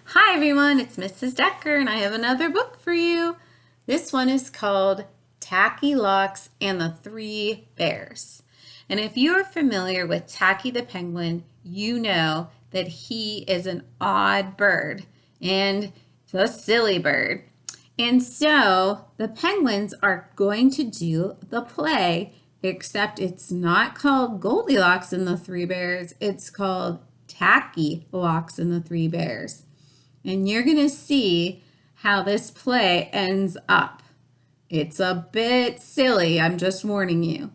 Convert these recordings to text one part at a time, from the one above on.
Hi everyone, it's Mrs. Decker and I have another book for you. This one is called Tackylocks and the Three Bears. And if you're familiar with Tacky the penguin, you know that he is an odd bird and a silly bird. And so the penguins are going to do the play, except it's not called Goldilocks and the Three Bears, it's called Tackylocks and the Three Bears. And you're going to see how this play ends up. It's a bit silly, I'm just warning you.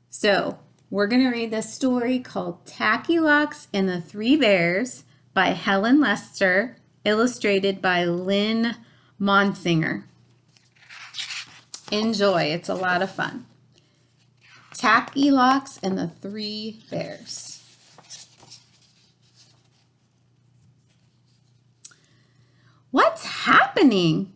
So we're going to read the story called Tackylocks and the Three Bears by Helen Lester, illustrated by Lynn Monsinger. Enjoy, it's a lot of fun. Tackylocks and the Three Bears. What's happening?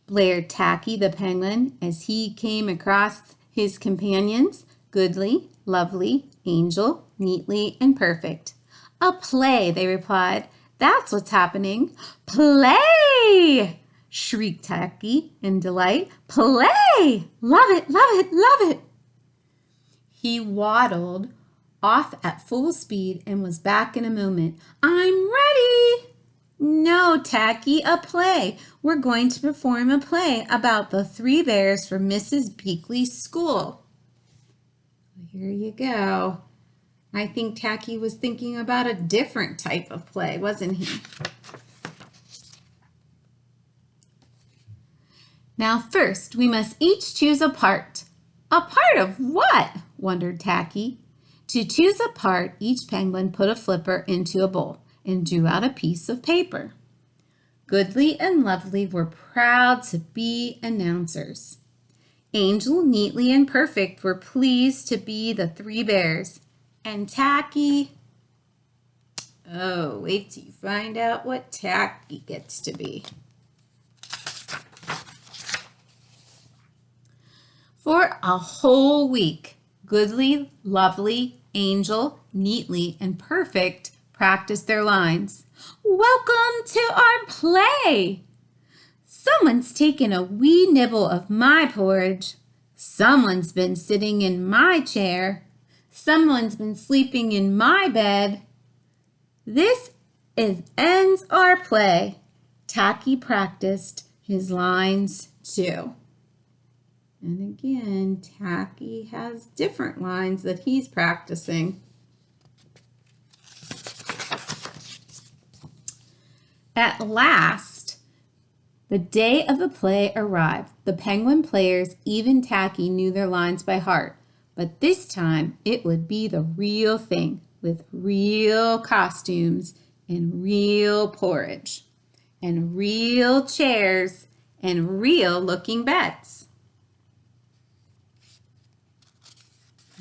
Blared Tacky the penguin as he came across his companions, Goodly, Lovely, Angel, Neatly, and Perfect. A play, they replied. That's what's happening. Play! Shrieked Tacky in delight. Play! Love it, love it, love it! He waddled off at full speed and was back in a moment. I'm ready! No, Tacky, a play. We're going to perform a play about the three bears from Mrs. Beakley's school. Here you go. I think Tacky was thinking about a different type of play, wasn't he? Now first, we must each choose a part. A part of what? Wondered Tacky. To choose a part, each penguin put a flipper into a bowl and drew out a piece of paper. Goodly and Lovely were proud to be announcers. Angel, Neatly, and Perfect were pleased to be the three bears. And Tacky, oh, wait till you find out what Tacky gets to be. For a whole week, Goodly, Lovely, Angel, Neatly, and Perfect practiced their lines. Welcome to our play. Someone's taken a wee nibble of my porridge. Someone's been sitting in my chair. Someone's been sleeping in my bed. This ends our play. Tacky practiced his lines too. And again, Tacky has different lines that he's practicing. At last, the day of the play arrived. The penguin players, even Tacky, knew their lines by heart. But this time, it would be the real thing, with real costumes and real porridge and real chairs and real looking beds.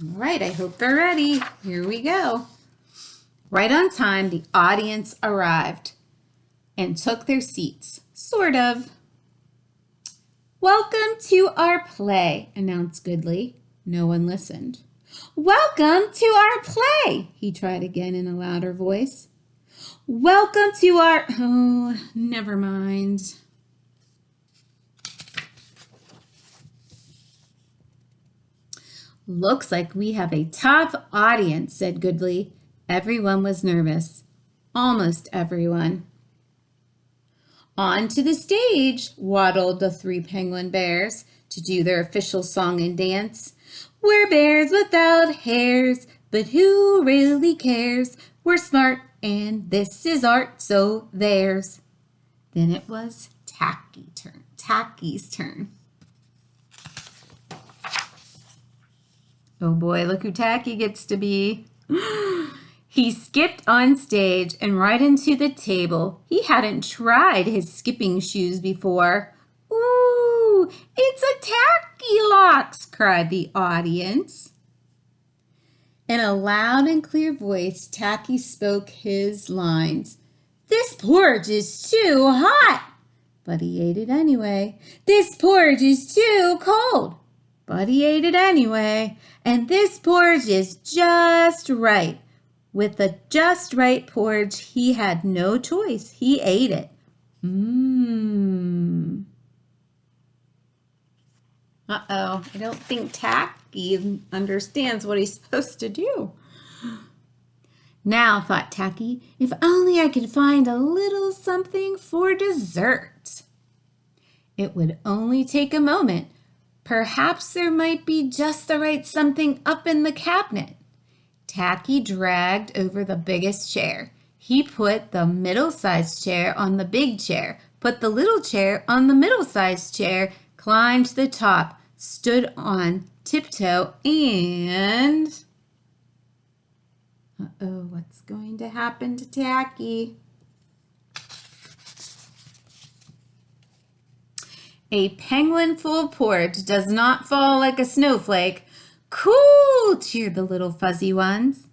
All right, I hope they're ready. Here we go. Right on time, the audience arrived and took their seats, sort of. Welcome to our play, announced Goodly. No one listened. Welcome to our play, he tried again in a louder voice. Welcome to our... Oh, never mind. Looks like we have a tough audience, said Goodly. Everyone was nervous. Almost everyone. Onto the stage waddled the three penguin bears to do their official song and dance. We're bears without hairs, but who really cares? We're smart and this is art, so there's. Then it was Tacky's turn. Oh boy, look who Tacky gets to be. He skipped on stage and right into the table. He hadn't tried his skipping shoes before. Ooh, it's a Tackylocks, cried the audience. In a loud and clear voice, Tacky spoke his lines. This porridge is too hot, but he ate it anyway. This porridge is too cold, but he ate it anyway. And this porridge is just right. With the just right porridge, he had no choice. He ate it. Mmm. Uh-oh, I don't think Tacky understands what he's supposed to do. Now, thought Tacky, if only I could find a little something for dessert. It would only take a moment. Perhaps there might be just the right something up in the cabinet. Tacky dragged over the biggest chair. He put the middle-sized chair on the big chair, put the little chair on the middle-sized chair, climbed to the top, stood on tiptoe, and... Uh-oh, what's going to happen to Tacky? A penguin full of porridge does not fall like a snowflake. Cool, cheered the little fuzzy ones.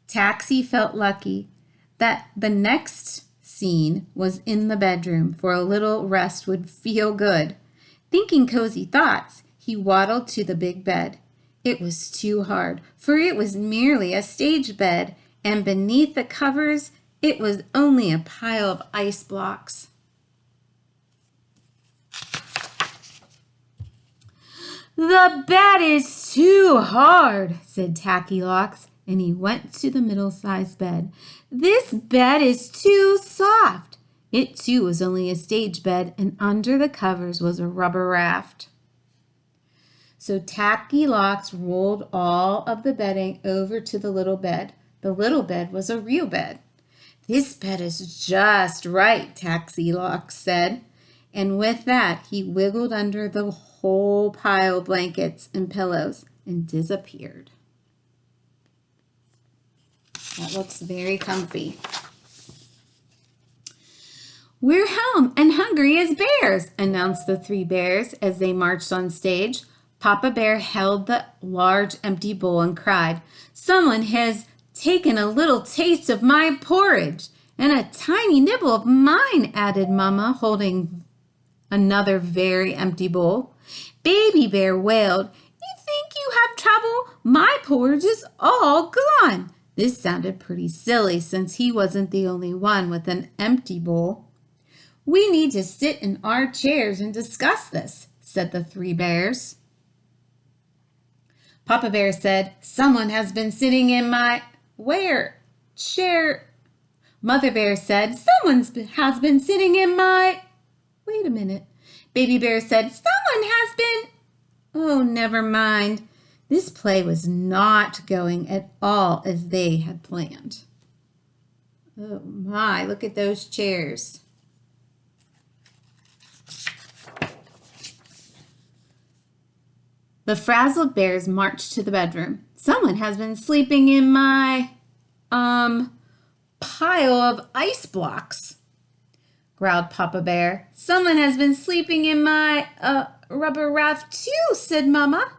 Taxi felt lucky that the next scene was in the bedroom, for a little rest would feel good. Thinking cozy thoughts, he waddled to the big bed. It was too hard, for it was merely a stage bed, and beneath the covers it was only a pile of ice blocks. The bed is too hard, said Tackylocks, and he went to the middle-sized bed. This bed is too soft. It too was only a stage bed, and under the covers was a rubber raft. So Tackylocks rolled all of the bedding over to the little bed. The little bed was a real bed. This bed is just right, Tackylocks said. And with that, he wiggled under the whole pile of blankets and pillows and disappeared. That looks very comfy. We're home and hungry as bears, announced the three bears as they marched on stage. Papa Bear held the large empty bowl and cried, "Someone has taken a little taste of my porridge, and a tiny nibble of mine," added Mama, holding another very empty bowl. Baby Bear wailed, "You think you have trouble? My porridge is all gone." This sounded pretty silly since he wasn't the only one with an empty bowl. "We need to sit in our chairs and discuss this," said the three bears. Papa Bear said, "Someone has been sitting in my chair." Mother Bear said, "Someone has been sitting in my..." Wait a minute. Baby Bear said, "Someone has been..." Oh, never mind. This play was not going at all as they had planned. Oh my, look at those chairs. The frazzled bears marched to the bedroom. "Someone has been sleeping in my, pile of ice blocks," growled Papa Bear. "Someone has been sleeping in my, rubber raft too," said Mama.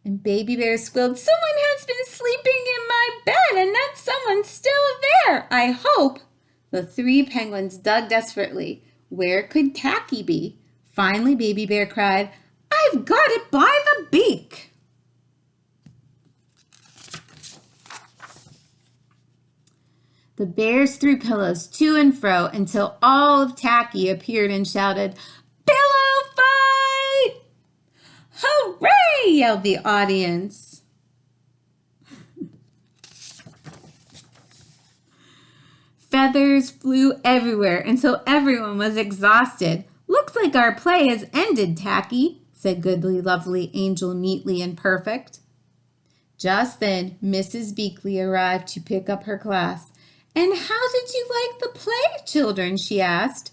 And Baby Bear squealed, "Someone has been sleeping in my bed, and that someone's still there, I hope." The three penguins dug desperately. Where could Tacky be? Finally, Baby Bear cried, "I've got it by the beak." The bears threw pillows to and fro until all of Tacky appeared and shouted, "Pillow fight!" "Hooray!" yelled the audience. Feathers flew everywhere until everyone was exhausted. "Looks like our play has ended, Tacky," said Goodly Lovely Angel Neatly and Perfect. Just then, Mrs. Beakley arrived to pick up her class. "And how did you like the play, children?" she asked.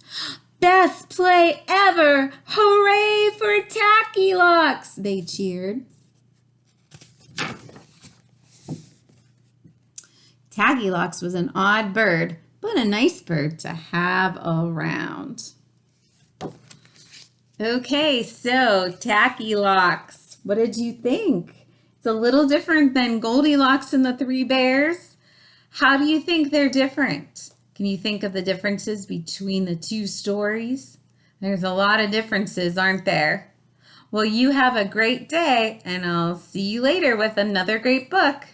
"Best play ever! Hooray for Tackylocks!" they cheered. Tackylocks was an odd bird, but a nice bird to have around. Okay, so Tackylocks, what did you think? It's a little different than Goldilocks and the Three Bears. How do you think they're different? Can you think of the differences between the two stories? There's a lot of differences, aren't there? Well, you have a great day, and I'll see you later with another great book.